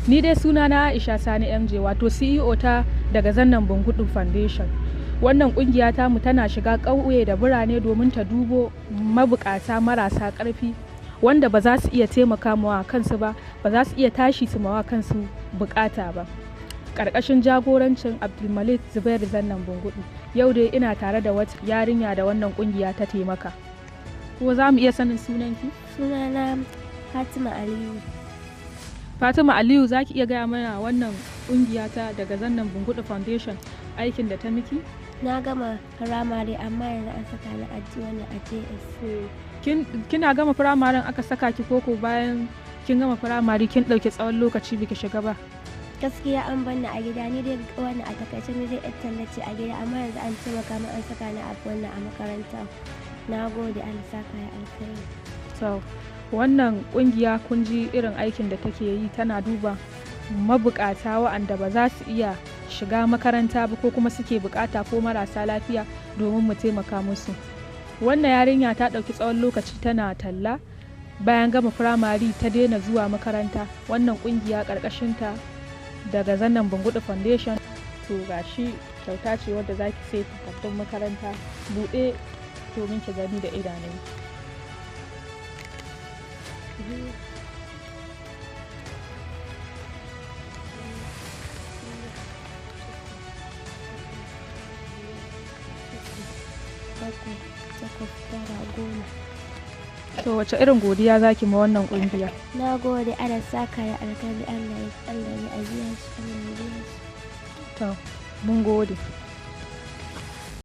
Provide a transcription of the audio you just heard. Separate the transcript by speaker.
Speaker 1: Ni dai suna na Aisha Sani MJ, wato CEO ta daga Zannan Bungudu Foundation. Wannan kungiya ta mu tana shiga ƙauye da birane domin ta dubo mabukata marasa ƙarfi wanda ba za su iya taimaka mawa kansu ba, ba za su iya tashi su mawa kansu bukata ba. Ƙarƙashin jagorancin Abdulmalik Dzbf Zannan Bungudu. Yau dai ina tare da wata yarinya da wannan kungiya ta taimaka. Ko za mu iya sanin sunanki?
Speaker 2: Sunana Fatima Aliyu.
Speaker 1: Fatima Aliyu, za ki iya gaya mana wannan kungiya ta daga Zannan Bungudu Foundation aikin da ta miki?
Speaker 2: Na gama firamare amma yanzu an saka ni a JS.
Speaker 1: Kina gama firamaren aka saka ki koko bayan kin gama firamare kin ɗauki tsawon lokaci biki shiga ba?
Speaker 2: Gaskiya an banni a gida, ni dai wannan a takaice ni dai yar tallace a gida, amma yanzu an taimaka min an saka ni a wannan a makaranta. Na gode, Allah saka ya alkhairi.
Speaker 1: So, wannan kungiya kun ji irin aikin da take yi, tana duba mabukata wa'anda ba za su iya shiga makaranta ba ko kuma suke bukata ko marasa lafiya domin mu taimaka musu. Wannan yarinya ta ɗauki tsawon lokaci tana talla, bayan gama firamare ta daina zuwa makaranta. Wannan kungiya ƙarƙashinta daga Zannan Bungudu Foundation, to gashi kyauta ce wadda zaki sai takardun makaranta, buɗe domin ki gani da idanunki. To wace irin godiya zaki ma wannan kungiya?
Speaker 2: Na gode, Allah saka ya alkhairi, Allah ya ajiya shi, Allah ya biya shi.
Speaker 1: To mun gode.